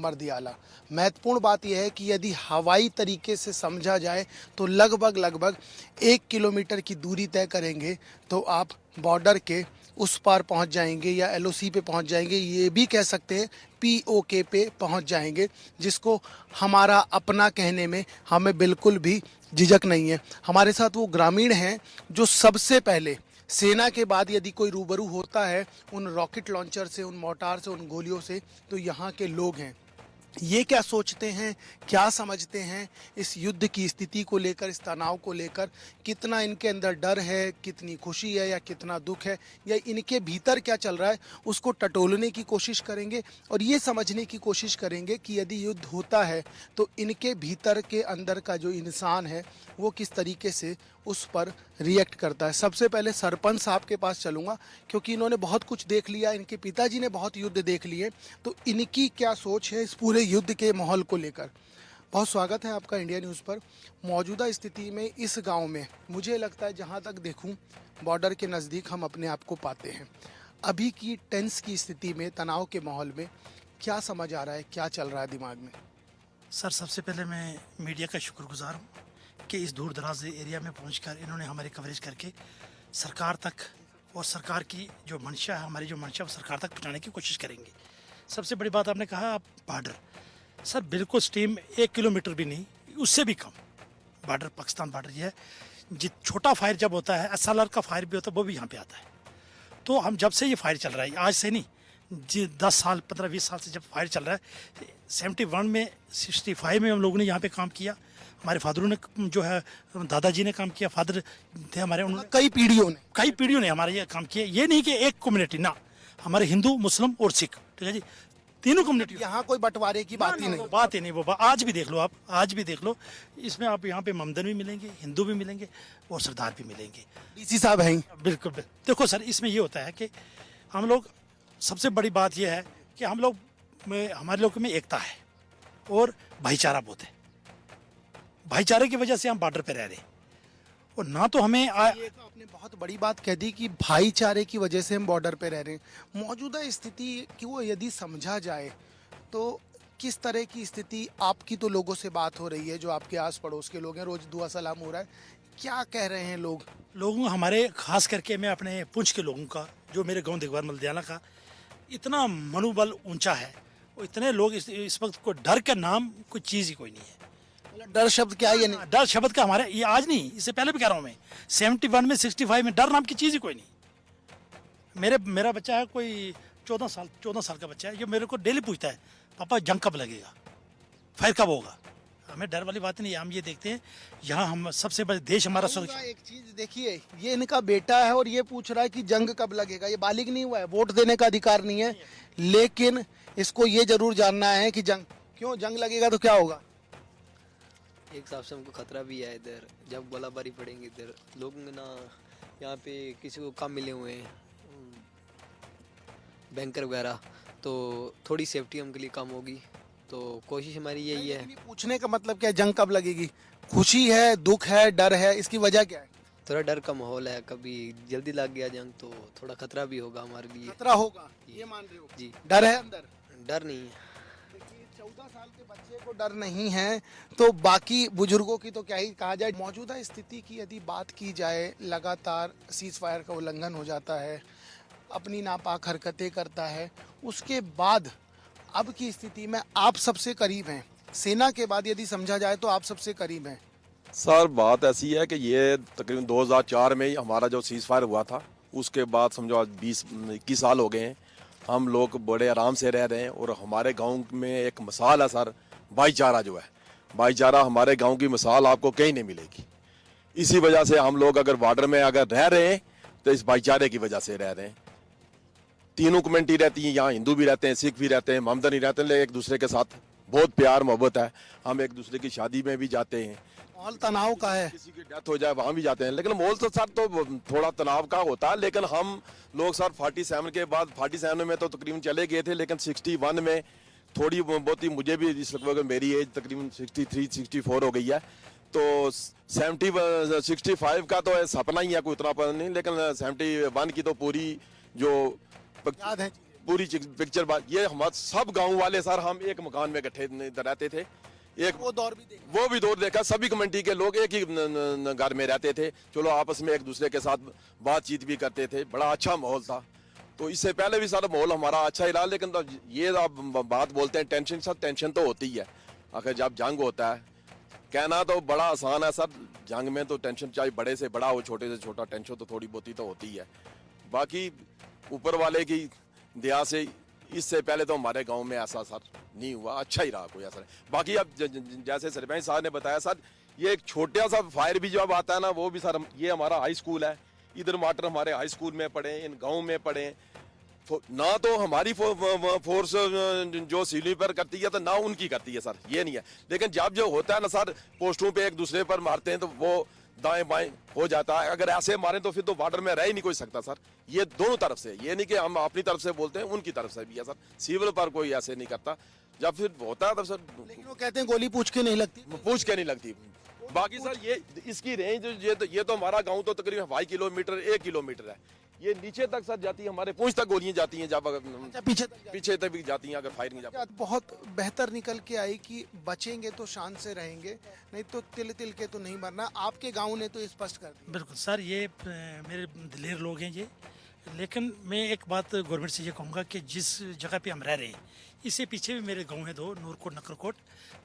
मर्दियाला। महत्वपूर्ण बात यह है कि यदि हवाई तरीके से समझा जाए तो लगभग 1 किलोमीटर की दूरी तय करेंगे तो आप बॉर्डर के उस पार पहुंच जाएंगे या एलओसी पे पहुंच जाएंगे, ये भी कह सकते हैं पीओके पे पहुंच जाएंगे, जिसको हमारा अपना कहने में हमें बिल्कुल भी झिझक नहीं है। हमारे साथ वो ग्रामीण हैं जो सबसे पहले सेना के बाद यदि कोई रूबरू होता है उन रॉकेट लॉन्चर से, उन मोर्टार से, उन गोलियों से, तो यहाँ के लोग हैं। ये क्या सोचते हैं, क्या समझते हैं इस युद्ध की स्थिति को लेकर, इस तनाव को लेकर, कितना इनके अंदर डर है, कितनी खुशी है या कितना दुख है, या इनके भीतर क्या चल रहा है, उसको टटोलने की कोशिश करेंगे और ये समझने की कोशिश करेंगे कि यदि युद्ध होता है तो इनके भीतर के अंदर का जो इंसान है वो किस तरीके से उस पर रिएक्ट करता है। सबसे पहले सरपंच साहब के पास चलूँगा क्योंकि इन्होंने बहुत कुछ देख लिया, इनके पिताजी ने बहुत युद्ध देख लिए, तो इनकी क्या सोच है इस पूरे युद्ध के माहौल को लेकर। बहुत स्वागत है आपका इंडिया न्यूज़ पर। मौजूदा स्थिति में इस गांव में मुझे लगता है, जहां तक देखूं, बॉर्डर के नज़दीक हम अपने आप को पाते हैं। अभी की टेंस की स्थिति में, तनाव के माहौल में क्या समझ आ रहा है, क्या चल रहा है दिमाग में? सर, सबसे पहले मैं मीडिया का शुक्रगुजार हूँ कि इस दूर दराज एरिया में पहुंचकर इन्होंने हमारी कवरेज करके सरकार तक, और सरकार की जो मंशा है, हमारी जो मंशा वो सरकार तक पहुंचाने की कोशिश करेंगे। सबसे बड़ी बात आपने कहा, आप बॉर्डर, सर बिल्कुल स्टीम 1 किलोमीटर भी नहीं, उससे भी कम बॉर्डर, पाकिस्तान बॉर्डर ये है। छोटा फायर जब होता है, SLR का फायर भी होता है, वो भी यहाँ पे आता है। तो हम जब से ये फायर चल रहा है, आज से नहीं जी, 10 साल 15-20 साल से जब फायर चल रहा है, 71 में 65 में हम लोगों ने यहाँ पे काम किया। हमारे फादरों ने जो है, दादाजी ने काम किया, फादर थे हमारे, उन्होंने कई पीढ़ियों ने हमारे ये काम किया। ये नहीं कि एक कम्युनिटी ना, हमारे हिंदू, मुस्लिम और सिख, ठीक है जी, तीनों कम्युनिटी। यहाँ कोई बंटवारे की बात ही नहीं, बात ही नहीं। वो आज भी देख लो, आप आज भी देख लो, इसमें आप यहाँ पे ममदन भी मिलेंगे, हिंदू भी मिलेंगे और सरदार भी मिलेंगे। डीसी साहब हैं। बिल्कुल। देखो सर, इसमें ये होता है कि हम लोग, सबसे बड़ी बात यह है कि हम लोग में, हमारे लोगों में एकता है और भाईचारा बहुत है। भाईचारे की वजह से हम बॉर्डर पे रह रहे हैं और ना तो हमें ये तो आपने बहुत बड़ी बात कह दी कि भाईचारे की वजह से हम बॉर्डर पे रह रहे हैं। मौजूदा स्थिति को यदि समझा जाए तो किस तरह की स्थिति, आपकी तो लोगों से बात हो रही है जो आपके आस पड़ोस के लोग हैं, रोज दुआ सलाम हो रहा है, क्या कह रहे हैं लोगों हमारे, खास करके मैं अपने पुंछ के लोगों का, जो मेरे गांव दिगवार मल्दियाला का, इतना मनोबल ऊंचा है, और इतने लोग इस वक्त को डर का नाम कोई चीज़ ही कोई नहीं है। डर शब्द क्या है? ये नहीं, डर शब्द का हमारे, ये आज नहीं, इससे पहले भी कह रहा हूँ मैं, 71 में 65 में डर नाम की चीज़ ही कोई नहीं। मेरा बच्चा है, कोई 14 साल का बच्चा है, जो मेरे को डेली पूछता है, पापा जंग कब लगेगा, फायर कब होगा। हमें डर वाली बात नहीं है। हम ये देखते हैं, यहाँ हम सबसे बड़े देश हमारा सुरक्षा। एक चीज देखिए, ये इनका बेटा है और ये पूछ रहा है कि जंग कब लगेगा। ये बालिग नहीं हुआ है, वोट देने का अधिकार नहीं है, लेकिन इसको ये जरूर जानना है कि जंग लगेगा तो क्या होगा। एक हिसाब से हमको खतरा भी है इधर, जब गोलाबारी पड़ेंगे इधर लोग ना, यहाँ पे किसी को काम मिले हुए हैं, बैंकर वगैरह, तो थोड़ी सेफ्टी हमके लिए कम होगी। तो कोशिश हमारी यही है। पूछने का मतलब क्या है, जंग कब लगेगी? खुशी है, दुख है, डर है, इसकी वजह क्या है? थोड़ा डर का माहौल है, कभी जल्दी लग गया जंग तो थोड़ा खतरा भी होगा हमारे लिए। खतरा होगा, ये मान रहे हो? जी। डर है अंदर? डर नहीं है। 14 साल के बच्चे को डर नहीं है तो बाकी बुजुर्गों की तो क्या ही कहा जाए। मौजूदा स्थिति की यदि बात की जाए, लगातार सीज फायर का उल्लंघन हो जाता है, अपनी नापाक हरकतें करता है, उसके बाद अब की स्थिति में आप सबसे करीब हैं। सेना के बाद यदि समझा जाए तो आप सबसे करीब हैं। सर, बात ऐसी है कि ये तकरीबन 2004 में ही हमारा जो सीज फायर हुआ था, उसके बाद समझो आज 20-21 साल हो गए हैं, हम लोग बड़े आराम से रह रहे हैं। और हमारे गांव में एक मिसाल है सर, भाईचारा जो है, भाईचारा हमारे गांव की मिसाल आपको कहीं नहीं मिलेगी। इसी वजह से हम लोग अगर बॉर्डर में अगर रह रहे हैं तो इस भाईचारे की वजह से रह रहे हैं। तीनों कम्युनिटी रहती हैं यहाँ, हिंदू भी रहते हैं, सिख भी रहते हैं, ममदनी रहते हैं, एक दूसरे के साथ बहुत प्यार मोहब्बत है। हम एक दूसरे की शादी में भी जाते हैं, माहौल तनाव का है, किसी की डेथ हो जाए वहाँ भी जाते हैं, लेकिन माहौल तो सर तो थोड़ा तनाव का होता है। लेकिन हम लोग सर 47 के बाद, 47 में तो तकरीबन चले गए थे, लेकिन 61 में थोड़ी बहुत ही, मुझे भी इस वक्त मेरी एज तकरीबन 63-64 हो गई है, तो 65 का तो सपना ही है, कोई उतना पता नहीं, लेकिन 71 की तो पूरी जो याद है, पूरी पिक्चर ये हम सब गांव वाले सर हम एक मकान में इकट्ठे रहते थे। एक वो दौर भी देखा। वो भी दौर देखा, सभी कमेटी के लोग एक ही घर में रहते थे, चलो आपस में एक दूसरे के साथ बातचीत भी करते थे, बड़ा अच्छा माहौल था। तो इससे पहले भी सारा माहौल हमारा अच्छा ही रहा। लेकिन तो ये आप बात बोलते हैं टेंशन, सर टेंशन तो होती है। अगर जब जंग होता है, कहना तो बड़ा आसान है सर, जंग में तो टेंशन चाहे बड़े से बड़ा हो, छोटे से छोटा, टेंशन तो थोड़ी बहुत ही तो होती है। बाकी ऊपर वाले की दया से इससे पहले तो हमारे गांव में ऐसा सर नहीं हुआ, अच्छा ही रहा, कोई ऐसा नहीं। बाकी अब जैसे सरपंच साहब ने बताया सर, ये एक छोटा सा फायर भी जब आता है ना, वो भी सर ये हमारा हाई स्कूल है, इधर माटर हमारे हाई स्कूल में पढ़े, इन गाँव में पढ़े, ना तो हमारी फोर्स जो सीलिंग पर करती है तो ना उनकी करती है सर, ये नहीं है। लेकिन जब जो होता है ना सर, पोस्टों पे एक दूसरे पर मारते हैं तो वो दाएं बाएं हो जाता है। अगर ऐसे मारें तो फिर तो बॉर्डर में रह ही नहीं कोई सकता सर। ये दोनों तरफ से, ये नहीं कि हम अपनी तरफ से बोलते हैं, उनकी तरफ से भी है सर। सिविल पर कोई ऐसे नहीं करता, जब फिर होता है तब सर लेकिन वो कहते हैं गोली पूछ के नहीं लगती। पूछ के नहीं लगती। बाकी सर ये इसकी रेंज ये तो हमारा गाँव तो तकरीबन 5 किलोमीटर 1 किलोमीटर है, ये नीचे तक सर जाती है, हमारे पूंछ तक गोलियां जाती हैं, जब अच्छा, पीछे तक भी जाती हैं अगर फायरिंग जब। बहुत बेहतर निकल के आई कि बचेंगे तो शान से रहेंगे, नहीं तो तिल तिल के तो नहीं मरना। आपके गांव ने तो स्पष्ट कर दिया। बिल्कुल सर, ये मेरे दिलेर लोग हैं ये। लेकिन मैं एक बात गवर्नमेंट से ये कहूँगा कि जिस जगह पे हम रह रहे हैं, इससे पीछे भी मेरे गांव है 2, नूरकोट नकरकोट,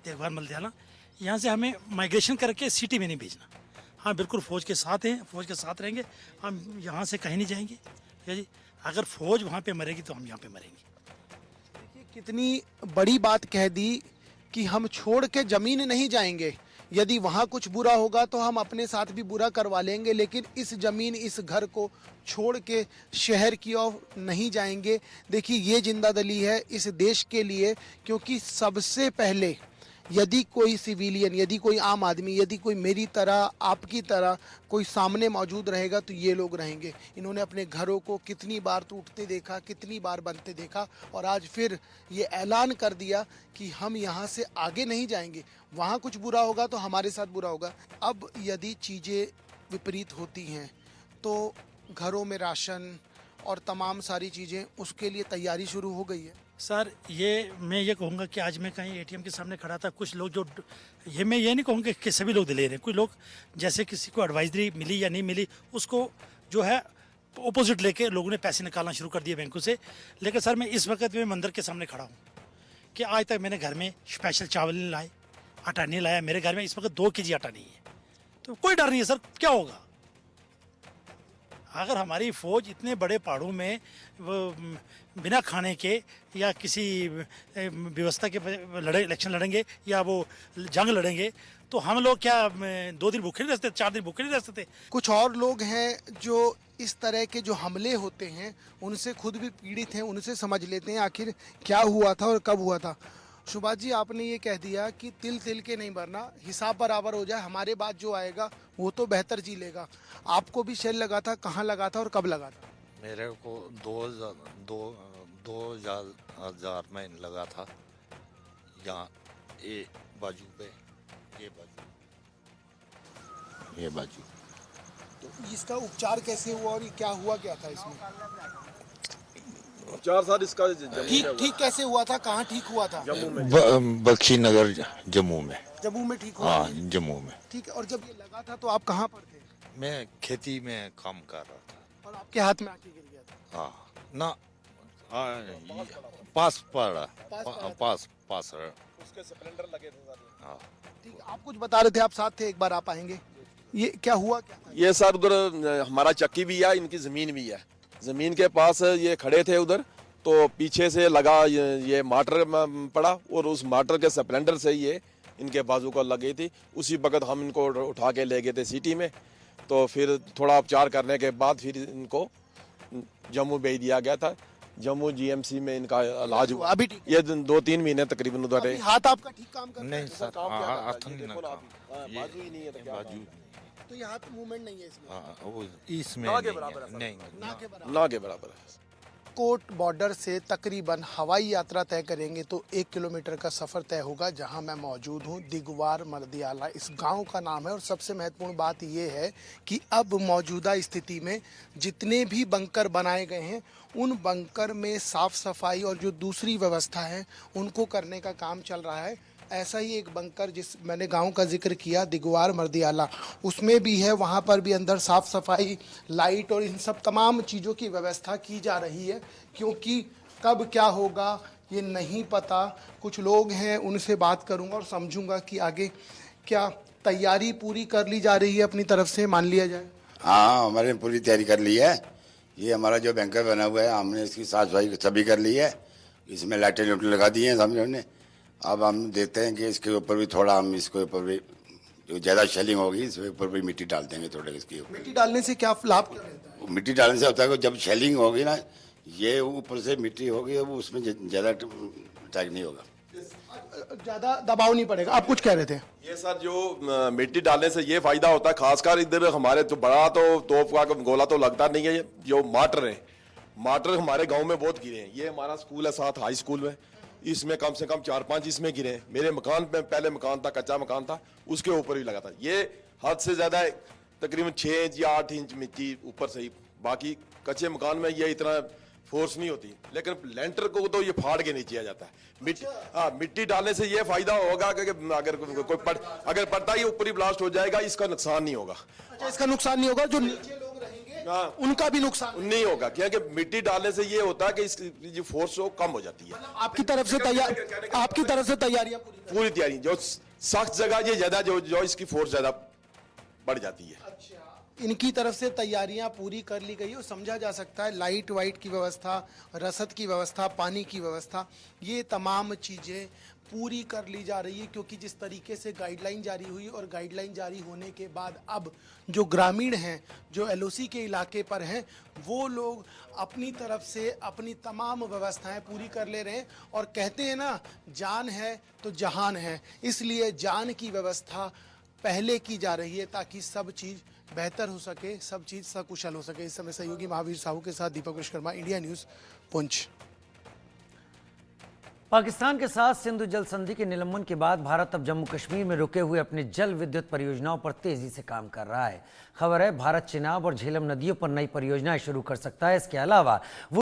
देखभाल मलदयाला। यहाँ से हमें माइग्रेशन करके सिटी में नहीं भेजना। हाँ बिल्कुल, फौज के साथ हैं, फौज के साथ रहेंगे, हम यहाँ से कहीं नहीं जाएंगे। ठीक है जी, अगर फौज वहाँ पे मरेगी तो हम यहाँ पे मरेंगे। देखिए कितनी बड़ी बात कह दी कि हम छोड़ के जमीन नहीं जाएंगे, यदि वहाँ कुछ बुरा होगा तो हम अपने साथ भी बुरा करवा लेंगे, लेकिन इस जमीन इस घर को छोड़ के शहर की ओर नहीं जाएंगे। देखिए ये जिंदादिली है इस देश के लिए, क्योंकि सबसे पहले यदि कोई सिविलियन, यदि कोई आम आदमी, यदि कोई मेरी तरह आपकी तरह कोई सामने मौजूद रहेगा तो ये लोग रहेंगे। इन्होंने अपने घरों को कितनी बार टूटते देखा, कितनी बार बनते देखा, और आज फिर ये ऐलान कर दिया कि हम यहाँ से आगे नहीं जाएंगे, वहाँ कुछ बुरा होगा तो हमारे साथ बुरा होगा। अब यदि चीज़ें विपरीत होती हैं तो घरों में राशन और तमाम सारी चीज़ें, उसके लिए तैयारी शुरू हो गई है। सर ये मैं ये कहूँगा कि आज मैं कहीं एटीएम के सामने खड़ा था, कुछ लोग जो ये मैं ये नहीं कहूँगा कि सभी लोग दिले रहे हैं, कुछ लोग जैसे किसी को एडवाइजरी मिली या नहीं मिली, उसको जो है ऑपोजिट लेके लोगों ने पैसे निकालना शुरू कर दिए बैंकों से। लेकिन सर मैं इस वक्त में मंदिर के सामने खड़ा हूँ कि आज तक मैंने घर में स्पेशल चावल नहीं लाए, आटा नहीं लाया। मेरे घर में इस वक्त 2 kg आटा नहीं है, तो कोई डर नहीं है सर। क्या होगा अगर हमारी फौज इतने बड़े पहाड़ों में वो बिना खाने के या किसी व्यवस्था के इलेक्शन लड़ेंगे या वो जंग लड़ेंगे, तो हम लोग क्या 2 दिन भूखे नहीं रह सकते, 4 दिन भूखे नहीं रह सकते? कुछ और लोग हैं जो इस तरह के जो हमले होते हैं उनसे खुद भी पीड़ित हैं, उनसे समझ लेते हैं आखिर क्या हुआ था और कब हुआ था। सुभाष जी, आपने ये कह दिया कि तिल तिल के नहीं मरना, हिसाब बराबर हो जाए, हमारे बाद जो आएगा वो तो बेहतर जी लेगा। आपको भी शेल लगा था, कहाँ लगा था और कब लगा था? मेरे को 2000 में लगा था, यहाँ ये बाजू पे, ये बाजू। तो इसका उपचार कैसे हुआ और ये क्या हुआ, क्या था इसमें? 4 साल इसका ठीक कैसे हुआ था, कहाँ ठीक हुआ था? जम्मू में, बख्शी नगर जम्मू में। जम्मू में ठीक हुआ? हाँ जम्मू में। ठीक है, और जब ये लगा था तो आप कहाँ पर थे? मैं खेती में काम कर रहा था। और आपके हाथ में आके गिर गया था? हाँ ना, पास पड़ा, पास उसके स्प्लेंडर लगे थे सारे। हाँ ठीक, आप कुछ बता रहे थे, आप साथ थे, एक बार आप आएंगे। ये क्या हुआ, क्या था? ये सर उधर हमारा चक्की भी है, इनकी जमीन भी है, जमीन के पास ये खड़े थे उधर, तो पीछे से लगा ये माटर पड़ा और उस माटर के स्प्लेंडर से ये इनके बाजू को लग गई थी। उसी वक्त हम इनको उठा के ले गए थे सिटी में, तो फिर थोड़ा उपचार करने के बाद फिर इनको जम्मू भेज दिया गया था। जम्मू जीएमसी में इनका इलाज हुआ। अभी ठीक ये 2-3 महीने तकरीबन उधर अभी हाथ आपका ठीक काम कर रहा नहीं है? सर, हाथ नहीं ना काम, बाजू ही नहीं है, तो क्या बाजू। तो ये हाथ मूवमेंट नहीं है इसमें? हाँ वो इसमें ना के नहीं बराबर है, है। नहीं ना के बराबर। ना के बराबर है। बालाकोट बॉर्डर से तकरीबन हवाई यात्रा तय करेंगे तो 1 किलोमीटर का सफ़र तय होगा। जहां मैं मौजूद हूं दिगवार मर्दियाला इस गांव का नाम है। और सबसे महत्वपूर्ण बात यह है कि अब मौजूदा स्थिति में जितने भी बंकर बनाए गए हैं उन बंकर में साफ़ सफाई और जो दूसरी व्यवस्था है उनको करने का काम चल रहा है। ऐसा ही एक बंकर जिस मैंने गांव का जिक्र किया दिगवार मर्दियाला, उसमें भी है। वहां पर भी अंदर साफ सफाई, लाइट और इन सब तमाम चीज़ों की व्यवस्था की जा रही है, क्योंकि कब क्या होगा ये नहीं पता। कुछ लोग हैं उनसे बात करूंगा और समझूंगा कि आगे क्या तैयारी पूरी कर ली जा रही है अपनी तरफ से, मान लिया जाए। हाँ, हमारे पूरी तैयारी कर ली है। ये हमारा जो बैंकर बना हुआ है हमने इसकी साफ सफाई सभी कर ली है। इसमें लाइटें लूटें लगा दी हैं समझो ने। अब हम देखते हैं कि इसके ऊपर भी थोड़ा हम इसके ऊपर भी जो ज़्यादा शेलिंग होगी इसके ऊपर भी मिट्टी डाल देंगे थोड़े इसके ऊपर। मिट्टी डालने से क्या लाभ क्या रहता है? मिट्टी डालने से होता है कि जब शेलिंग होगी ना, ये ऊपर से मिट्टी होगी वो उसमें ज़्यादा अटैक नहीं होगा, ज़्यादा दबाव नहीं पड़ेगा। आप कुछ कह रहे थे? ये सर जो मिट्टी डालने से ये फायदा होता है, खासकर इधर हमारे तो बड़ा तो तोप का गोला तो लगता नहीं है। जो माटर है, माटर हमारे गांव में बहुत गिरे हैं। ये हमारा स्कूल है साथ हाई स्कूल में, इसमें कम से कम 4-5 इसमें गिरे हैं। मेरे मकान में पहले मकान था, कच्चा मकान था, उसके ऊपर भी लगा था। ये हद से ज्यादा तकरीबन 6 इंच या 8 इंच मिट्टी ऊपर से ही। बाकी कच्चे मकान में ये इतना फोर्स नहीं होती, लेकिन लेंटर को तो ये फाड़ के नीचे आ जाता है। मिट्टी मिट्टी डालने से ये फायदा होगा कि अगर कोई अगर पड़ता ही ऊपर ही ब्लास्ट हो जाएगा, इसका नुकसान नहीं होगा। अच्छा, इसका नुकसान नहीं होगा, जो नीचे लोग रहेंगे उनका भी नुकसान नहीं होगा, क्योंकि मिट्टी डालने से ये होता है कि इसकी जो फोर्स हो कम हो जाती है। आपकी तरफ से तैयारियां पूरी तैयारी, जो सख्त जगह ये ज्यादा जो इसकी फोर्स ज्यादा बढ़ जाती है। अच्छा, इनकी तरफ से तैयारियां पूरी कर ली गई और समझा जा सकता है लाइट वाइट की व्यवस्था, रसद की व्यवस्था, पानी की व्यवस्था, ये तमाम चीज़ें पूरी कर ली जा रही है। क्योंकि जिस तरीके से गाइडलाइन जारी हुई और गाइडलाइन जारी होने के बाद अब जो ग्रामीण हैं, जो एलओसी के इलाके पर हैं, वो लोग अपनी तरफ से अपनी तमाम व्यवस्थाएं पूरी कर ले रहे हैं। और कहते हैं ना, जान है तो जहान है, इसलिए जान की व्यवस्था पहले की जा रही है ताकि सब चीज़ बेहतर हो सके, सब चीज़ सकुशल हो सके। इस समय सहयोगी महावीर साहू के साथ दीपक विश्वकर्मा, इंडिया न्यूज़, पुंछ। पाकिस्तान के साथ सिंधु जल संधि के निलंबन के बाद भारत अब जम्मू कश्मीर में रुके हुए अपने जल विद्युत परियोजनाओं पर तेजी से काम कर रहा है। खबर है, भारत चिनाब और झेलम नदियों पर नई परियोजनाएं शुरू कर सकता है। इसके अलावा वो